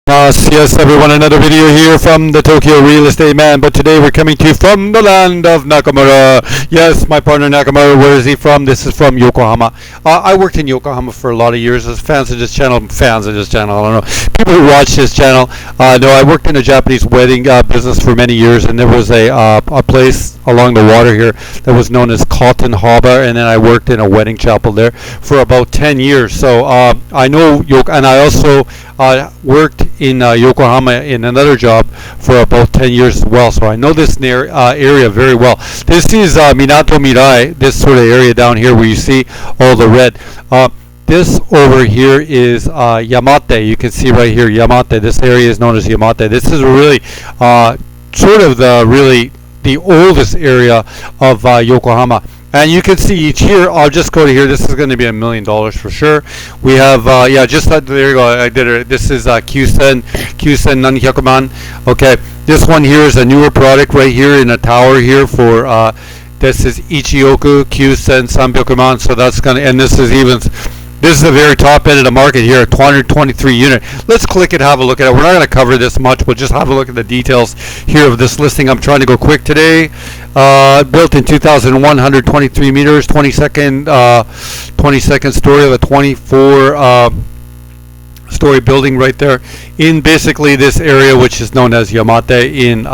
Yes, everyone, another video here from the Tokyo Real Estate Man, but today we're coming to you from the land of Nakamura. Yes, my partner Nakamura, where is he from? This is from Yokohama. I worked in Yokohama for a lot of years. As fans of this channel, I don't know. People who watch this channel know I worked in a Japanese wedding business for many years, and there was a place along the water here that was known as Cotton Harbor, and then I worked in a wedding chapel there for about 10 years. So I know and I also worked in Yokohama in another job for about 10 years as well, so I know this area very well. This is Minato Mirai, this sort of area down here where you see all the red. This over here is Yamate. You can see right here Yamate. This area is known as Yamate. This is really sort of the oldest area of Yokohama. And you can see each here, I'll just go to here, this is going to be $1 million for sure. We have, there you go, I did it. This is Kyusen Nanhyakuman. Okay, this one here is a newer product right here in a tower here for, this is Ichioku Kyusen Sanbyokuman, so that's going to, and this is the very top end of the market here, 223 unit. Let's click it, have a look at it. We're not going to cover this much, but just have a look at the details here of this listing. I'm trying to go quick today. Built in 2001, 123 meters, 22nd story of a 24 story building right there in basically this area, which is known as Yamate in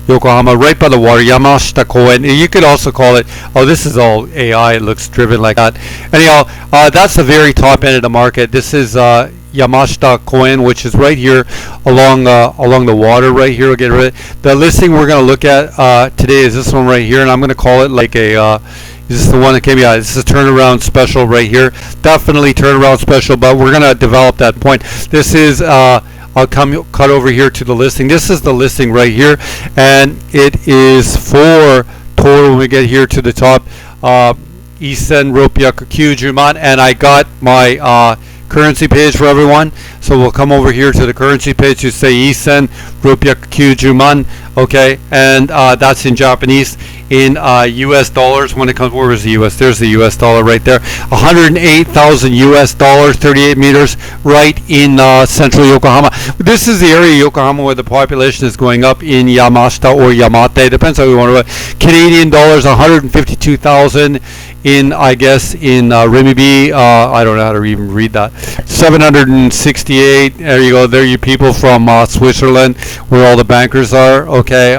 Yokohama, right by the water, Yamashita Koen. You could also call it, this is all AI, it looks driven like that. Anyhow, that's the very top end of the market. This is Yamashita Koen, which is right here along the water right here. We'll get rid of the listing we're going to look at today is this one right here, and I'm going to call it like a this is the one that came out. This is a turnaround special right here. Definitely turnaround special, but we're going to develop that point. This is I'll cut over here to the listing. This is the listing right here, and it is for total when we get here to the top, Isen Ropyaku Kyujuman, and I got my currency page for everyone. So we'll come over here to the currency page to say Isen Ropyaku Kyujuman, okay, and that's in Japanese. In US dollars, when it comes, where is the US? There's the US dollar right there. 108,000 US dollars, 38 meters, right in central Yokohama. This is the area of Yokohama where the population is going up in Yamashita or Yamate, depends how you want to look. Canadian dollars, 152,000 in, I guess, in renminbi. I don't know how to even read that. 768. There you go. There you people from Switzerland, where all the bankers are. Okay,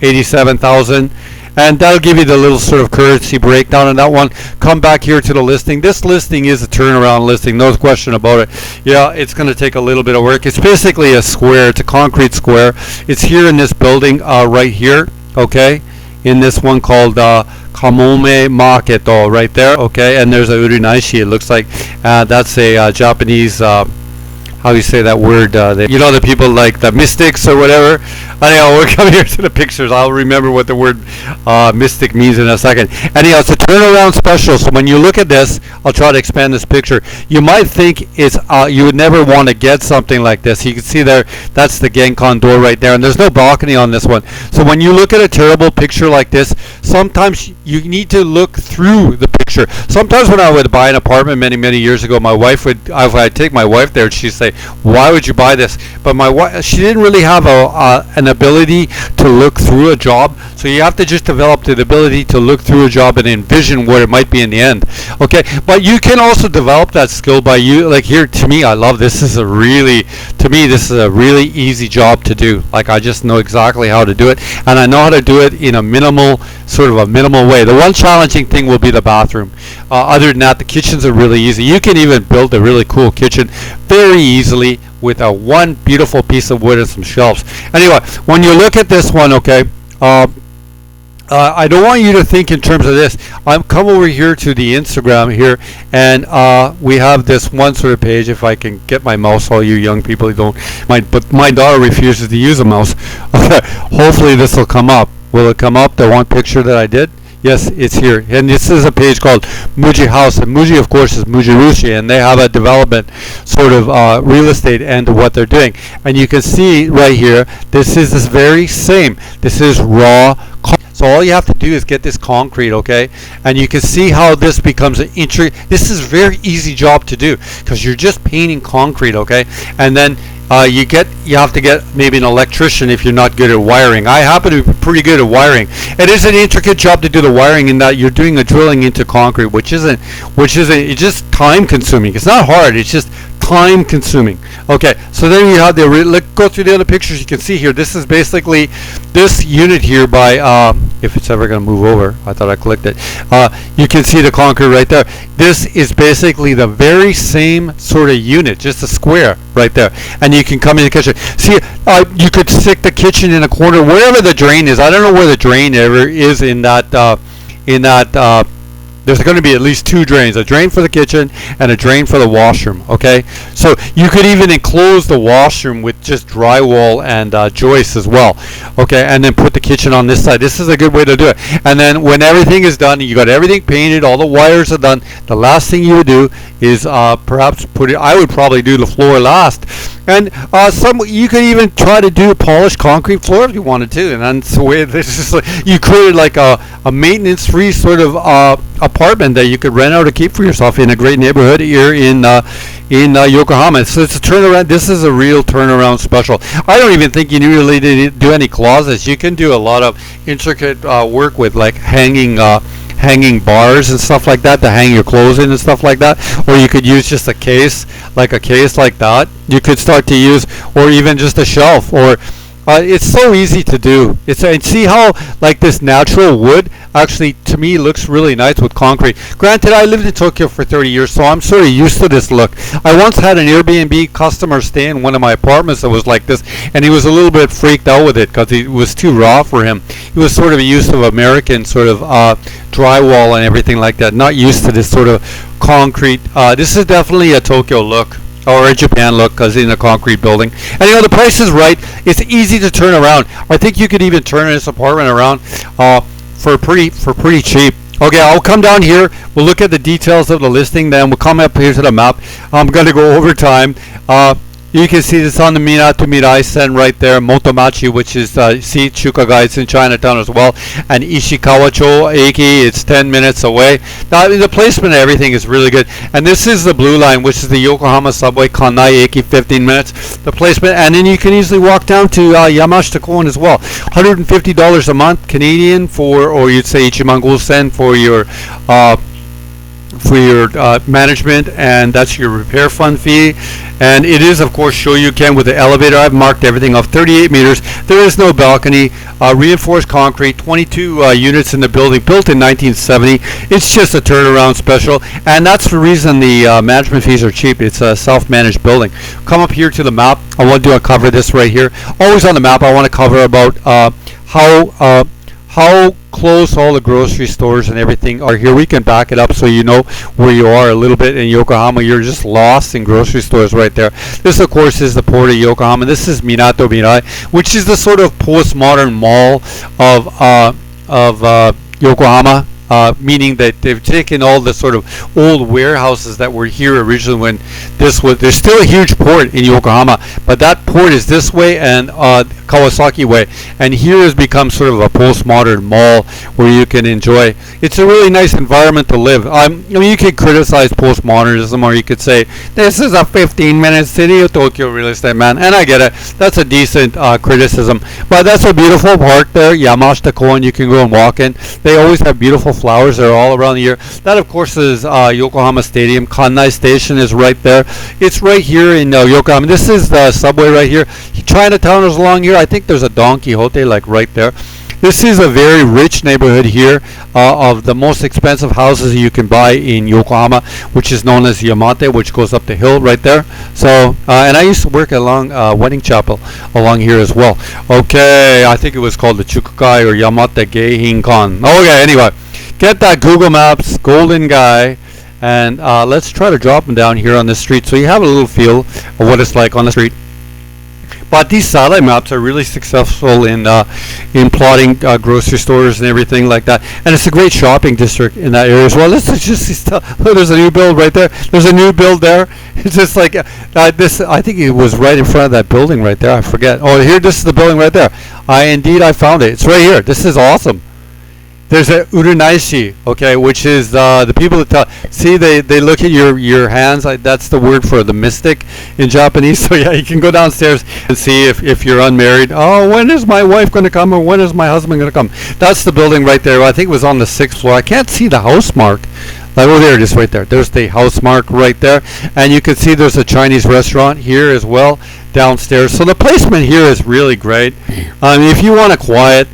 87,000. And that'll give you the little sort of currency breakdown on that one. Come back here to the listing. This listing is a turnaround listing, no question about it. Yeah, it's going to take a little bit of work. It's basically a square. It's a concrete square. It's here in this building right here, okay, in this one called Kamome Maketo right there, okay, and there's a Urunaishi. It looks like that's a Japanese how do you say that word? You know, the people like the mystics or whatever. Anyhow, we'll come here to the pictures. I'll remember what the word mystic means in a second. Anyhow, it's a turnaround special. So when you look at this, I'll try to expand this picture. You might think it's you would never want to get something like this. You can see there, that's the Genkan door right there, and there's no balcony on this one. So when you look at a terrible picture like this, sometimes you need to look through the picture. Sometimes when I would buy an apartment many years ago, my wife would, if I'd take my wife there, she'd say, why would you buy this? But my wife, she didn't really have an ability to look through a job, so you have to just develop the ability to look through a job and envision what it might be in the end. Okay, but you can also develop that skill by like here. To me, I love this. This is a really easy job to do. Like, I just know exactly how to do it, and I know how to do it in a minimal way. The one challenging thing will be the bathroom. Other than that, the kitchens are really easy. You can even build a really cool kitchen very easily with one beautiful piece of wood and some shelves. Anyway, when you look at this one, okay, I don't want you to think in terms of this. Come over here to the Instagram here, and we have this one sort of page. If I can get my mouse, all you young people who don't mind, but my daughter refuses to use a mouse. Okay, hopefully this will come up. Will it come up, the one picture that I did? Yes, it's here. And this is a page called Muji House. And Muji, of course, is Mujirushi, and they have a development sort of real estate end of what they're doing. And you can see right here, this is this very same. This is raw. So all you have to do is get this concrete, okay? And you can see how this becomes an intricate. This is a very easy job to do because you're just painting concrete, okay? And then you have to get maybe an electrician if you're not good at wiring. I happen to be pretty good at wiring. It is an intricate job to do the wiring in that you're doing a drilling into concrete, which isn't it's just time consuming. It's not hard. It's just time consuming. Okay, so then you have let's go through the other pictures. You can see here, this is basically this unit here by if it's ever going to move over, I thought I clicked it. You can see the concrete right there. This is basically the very same sort of unit, just a square right there, and you can come in the kitchen. See, you could stick the kitchen in a corner wherever the drain is. I don't know where the drain ever is in that there's going to be at least two drains, a drain for the kitchen and a drain for the washroom. Okay, so you could even enclose the washroom with just drywall and joists as well. Okay, and then put the kitchen on this side. This is a good way to do it. And then when everything is done, you got everything painted, all the wires are done, the last thing you would do is perhaps I would probably do the floor last. And you could even try to do a polished concrete floor if you wanted to, and that's the way this is. You created like a maintenance-free sort of apartment that you could rent out to keep for yourself in a great neighborhood here in Yokohama. So it's a turnaround. This is a real turnaround special. I don't even think you really need to do any closets. You can do a lot of intricate work with like hanging bars and stuff like that to hang your clothes in and stuff like that, or you could use just a case like that. You could start to use, or even just a shelf, or it's so easy to do. And see how like this natural wood actually to me looks really nice with concrete. Granted, I lived in Tokyo for 30 years, so I'm sort of used to this look. I once had an Airbnb customer stay in one of my apartments that was like this, and he was a little bit freaked out with it because it was too raw for him. He was sort of used to American sort of drywall and everything like that, not used to this sort of concrete. This is definitely a Tokyo look, or a Japan look, because in a concrete building. And the price is right. It's easy to turn around. I think you could even turn this apartment around for pretty cheap. Okay, I'll come down here. We'll look at the details of the listing. Then we'll come up here to the map. I'm going to go over time. You can see this on the Minato Mirai Sen right there, Motomachi, which is Chukaga. It's in Chinatown as well, and Ishikawa-cho Eki. It's 10 minutes away. Now the placement of everything is really good. And this is the blue line, which is the Yokohama subway, Kanai Eki, 15 minutes. The placement, and then you can easily walk down to Yamashita Koen as well. $150 a month Canadian or you'd say Ichiman Sen for your management, and that's your repair fund fee. And it is, of course, Shoryuken with the elevator. I've marked everything off. 38 meters. There is no balcony. Reinforced concrete. 22 units in the building, built in 1970. It's just a turnaround special, and that's the reason the management fees are cheap. It's a self-managed building. Come up here to the map. I want to cover this right here. Always on the map, I want to cover about how close all the grocery stores and everything are here. We can back it up so you know where you are a little bit in Yokohama. You're just lost in grocery stores right there. This, of course, is the port of Yokohama. This is Minato Mirai, which is the sort of postmodern mall of Yokohama. Meaning that they've taken all the sort of old warehouses that were here originally when there's still a huge port in Yokohama, but that port is this way and Kawasaki way, and here has become sort of a postmodern mall where you can enjoy. It's a really nice environment to live. I mean, you could criticize postmodernism, or you could say this is a 15-minute city of Tokyo real estate, man, and I get it. That's a decent criticism, but that's a beautiful park there, Yamashita Koen. You can go and walk in. They always have beautiful flowers that are all around the year. That, of course, is Yokohama Stadium. Kanai Station is right there. It's right here in Yokohama. This is the subway right here. Chinatown is along here. I think there's a Don Quixote like right there. This is a very rich neighborhood here of the most expensive houses you can buy in Yokohama, which is known as Yamate, which goes up the hill right there. So, and I used to work along Wedding Chapel along here as well. Okay, I think it was called the Chukukai or Yamate Geihinkan. Okay, anyway, get that Google Maps, Golden Guy, and let's try to drop them down here on the street so you have a little feel of what it's like on the street. But these satellite maps are really successful in plotting grocery stores and everything like that. And it's a great shopping district in that area as well. This is just there's a new build right there. There's a new build there. It's just like this. I think it was right in front of that building right there. I forget. Oh, here, this is the building right there. I found it. It's right here. This is awesome. there's a urunaishi, okay, which is the people that see, they look at your hands. That's the word for the mystic in Japanese. So yeah, you can go downstairs and see if you're unmarried. Oh, when is my wife going to come, or when is my husband going to come? That's the building right there. I think it was on the 6th floor. I can't see the house mark. Like, oh, there it is right there. There's the house mark right there. And you can see there's a Chinese restaurant here as well downstairs. So the placement here is really great. If you want a quiet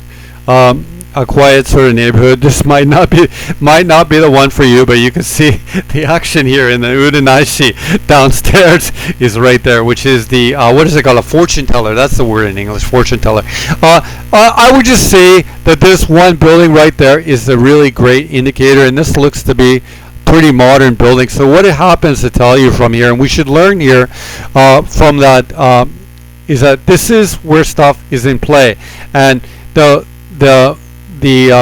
sort of neighborhood, this might not be the one for you, but you can see the action here in the urunaishi downstairs is right there, which is the what is it called, a fortune teller. That's the word in English, fortune teller. I would just say that this one building right there is a really great indicator, and this looks to be pretty modern building. So what it happens to tell you from here, and we should learn here from that, is that this is where stuff is in play, and the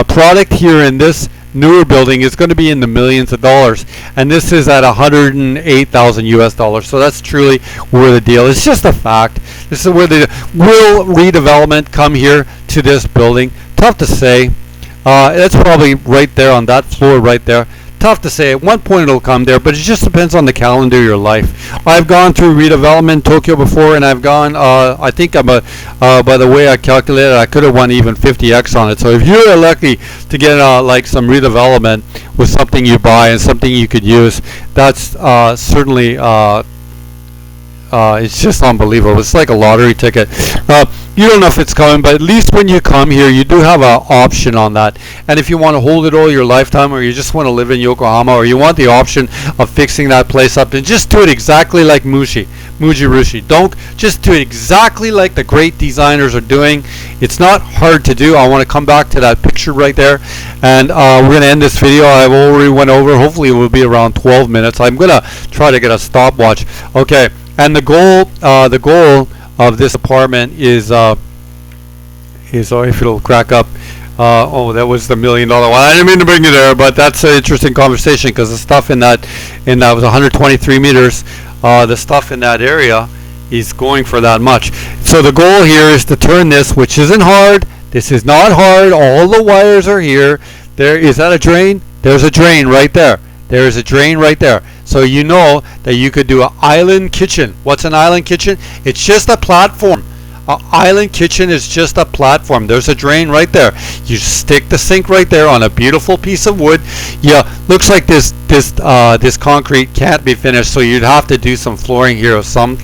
product here in this newer building is going to be in the millions of dollars, and this is at 108,000 US dollars. So that's truly where the deal. It's just a fact. This is where will redevelopment come here to this building. Tough to say. That's probably right there on that floor right there. Tough to say. At one point it'll come there, but it just depends on the calendar of your life. I've gone through redevelopment in Tokyo before, and I've gone, I think by the way I calculated, I could have won even 50x on it. So if you're lucky to get like some redevelopment with something you buy and something you could use, that's certainly it's just unbelievable. It's like a lottery ticket. You don't know if it's coming, but at least when you come here, you do have an option on that. And if you want to hold it all your lifetime, or you just want to live in Yokohama, or you want the option of fixing that place up, then just do it exactly like Mujirushi. Don't just do it exactly like the great designers are doing. It's not hard to do. I want to come back to that picture right there, and we're going to end this video. I've already went over. Hopefully it will be around 12 minutes. I'm going to try to get a stopwatch. Okay, and the goal of this apartment is if it'll crack up. Oh, that was the $1 million one. I didn't mean to bring you there, but that's an interesting conversation, because the stuff in that was 123 meters. The stuff in that area is going for that much. So the goal here is to turn this, which isn't hard. This is not hard. All the wires are here. There is that a drain? There's a drain right there. There is a drain right there. So you know that you could do an island kitchen. What's an island kitchen? It's just a platform. An island kitchen is just a platform. There's a drain right there. You stick the sink right there on a beautiful piece of wood. Yeah, looks like this concrete can't be finished, so you'd have to do some flooring here of some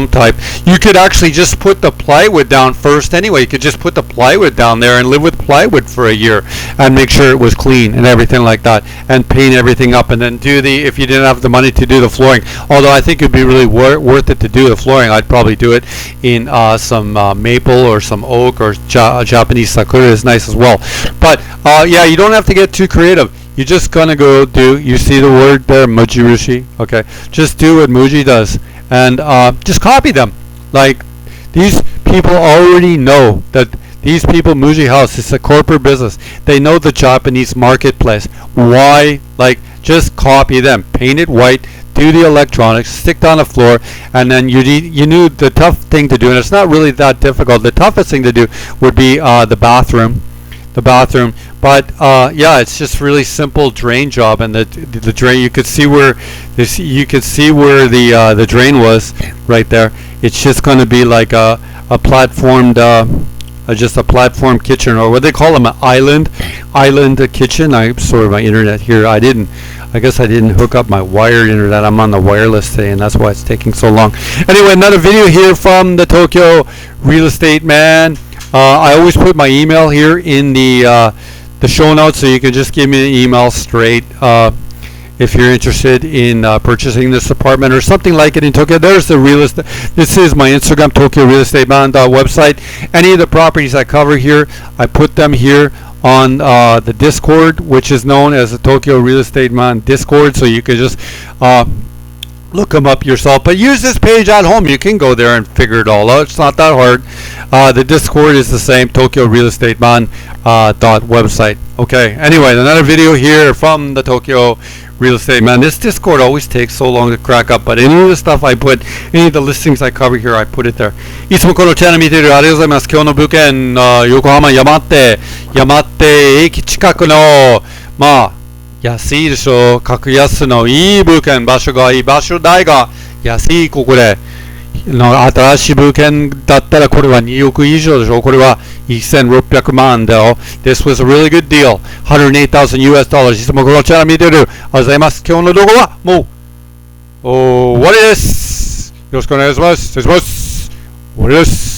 type. You could actually just put the plywood down first anyway. You could just put the plywood down there and live with plywood for a year and make sure it was clean and everything like that, and paint everything up, and then if you didn't have the money to do the flooring. Although I think it'd be really worth it to do the flooring. I'd probably do it in some maple or some oak, or Japanese sakura is nice as well. But yeah, you don't have to get too creative. You're just gonna go do, you see the word there, Mujirushi, okay? Just do what Muji does, and just copy them. Like, these people already know that these people, Muji House, it's a corporate business. They know the Japanese marketplace. Why? Like, just copy them. Paint it white, do the electronics, stick down the floor, and then you knew the tough thing to do, and it's not really that difficult. The toughest thing to do would be the bathroom. But yeah, it's just really simple drain job, and the drain, you could see where the drain was right there. It's just going to be like a platformed just a platform kitchen, or what they call them, an island kitchen. I'm sorry, my internet here. I guess I didn't hook up my wired internet. I'm on the wireless today, and that's why it's taking so long. Anyway, another video here from the Tokyo Real Estate Man. I always put my email here in the show notes, so you can just give me an email straight if you're interested in purchasing this apartment or something like it in Tokyo. There's the real estate. This is my Instagram, Tokyo Real Estate Man website. Any of the properties I cover here, I put them here on the Discord, which is known as the Tokyo Real Estate Man Discord, so you can just look them up yourself. But use this page at home. You can go there and figure it all out. It's not that hard. The Discord is the same, Tokyo Real Estate Man website. Okay, anyway, another video here from the Tokyo real estate, man. This Discord always takes so long to crack up, but any of the stuff I put, any of the listings I cover here, I put it there. いつもこのチャンネル見てるありがとうございます。今日の物件、横浜山手駅近くの、まあ、安いでしょ。格安のいい物件、場所がいい、場所代が安い、ここで。新しい物件だったらこれは2億以上でしょ。これは1600万だよ。This was a really good deal. 108,000 US dollars. いつもこのチャンネル見てる。ありがとうございます。今日の動画はもう終わりです。よろしくお願いします。失礼します。終わりです。